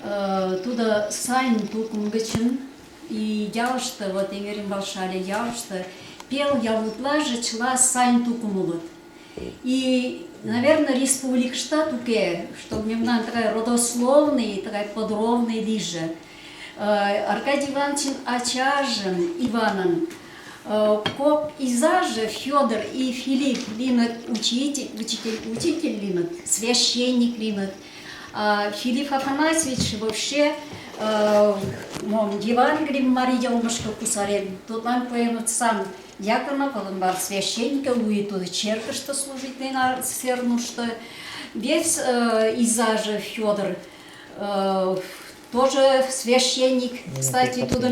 туда сайн тукумгачын и ялышты, вот Игорем Балшале ялышты, пел ялутлажы чла сайн тукумулут. И, наверное, республика штатуке, чтобы немного такая родословная, такая подробная диже. Аркадий Иванович Ачажин Иванан, коп изаже Федор и Филипп линат учитель линат, священник линат. Филипп Афанасьевич вообще Евангелие Мария Умашка Кусарен, тут нам поемут сам дьякона, поломбар священника, луи туда черка, что служит на сферну, что весь изаже Федор тоже священник, кстати, туда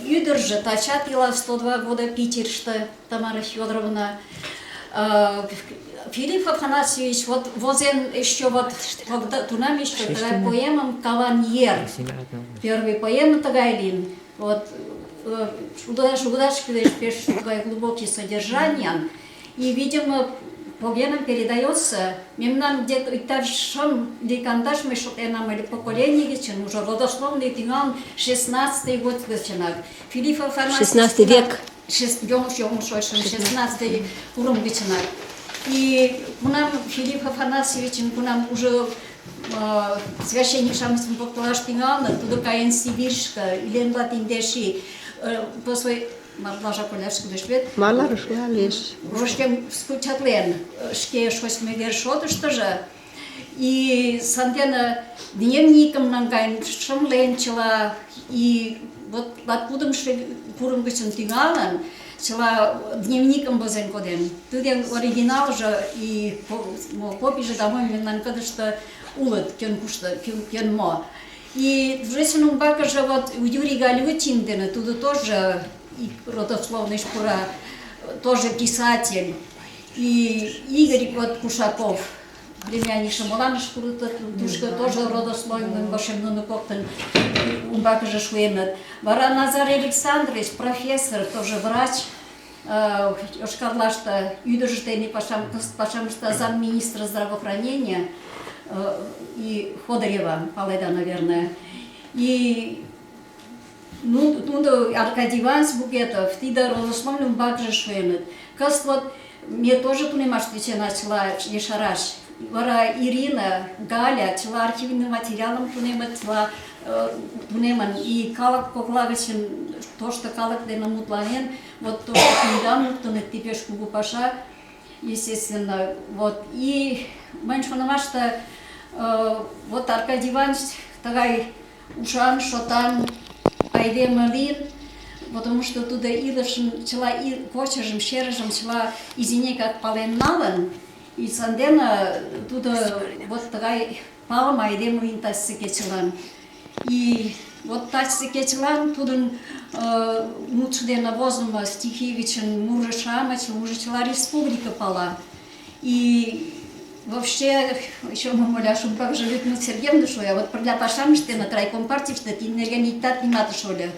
Юдержа, Тачатила, 102 года Питер, что Тамара Федоровна. Филипп Афанасьевич, вот возен еще вот, когда тунам еще такая поэма «Каваньер», первый поэма Тагайлин, вот, удачка пишет такое глубокие содержания, и, видимо, по генам передается, мемнам где-то и тавшам, декандаш мы что-то нам или поколение, чем уже родословный тинган 16-й год начинает. Филипп Афанасьевич, 16 век. 16-й уром начинает. И нам Филипп Афанасьевич, нам уже священник шамством поклаш тинган, туда каен Сибиршка, или латиндеши, по своей Марлажа Полявский дошвет. Маларышла лишь. Рождем скучатлен, шке шосьме вершоты, что же. И сандена дневником нангайн шамленчила, и вот откуда мы куром гусен тигалан, чела дневником бозен коден. Тут я оригинал же, и копий же домой мне когда что улад, кен кушта, кен мо. И в жизни бака же вот у Юрия Галютиндена, туда тоже и родословный шпура, тоже писатель, и Игорь вот Кушаков, племянник Шамалана шпура, тоже родословный, вашим нунукоктен, умбака же швейнат. Вара Назар Александрович, профессор, тоже врач, Ошкарлашта, Юдожитейный пашамшта замминистра здравоохранения, и Ходорева, Паледа, наверное. И ну, Аркадий Иванович Букетов, тида родословным бакже швейнат. Каст вот, мне тоже понимаешь, что я начала ешараш. Вара Ирина, Галя, чела архивным материалом тунеман, и калак поклагачен, то, что калак денамут ланен, вот то, что недавно, то не типеш кугу паша, естественно, вот. И меньше понимаешь, что вот Аркадий Иванович, такая ушан, шотан, айдемалин, потому что туда илышем, чела и кочежем, щережем, чела изине как паленнален, и сандена туда вот такая палма айдемалин тасикечелан. И вот тасикечелан туда мучде навозом стихивичен мужешамач, мужечела республика пала. И вообще, еще мы моляшем, как же Людмила Сергеевна, что я вот для пашам, что на трайком партии, что ты не организат не надо, что ли.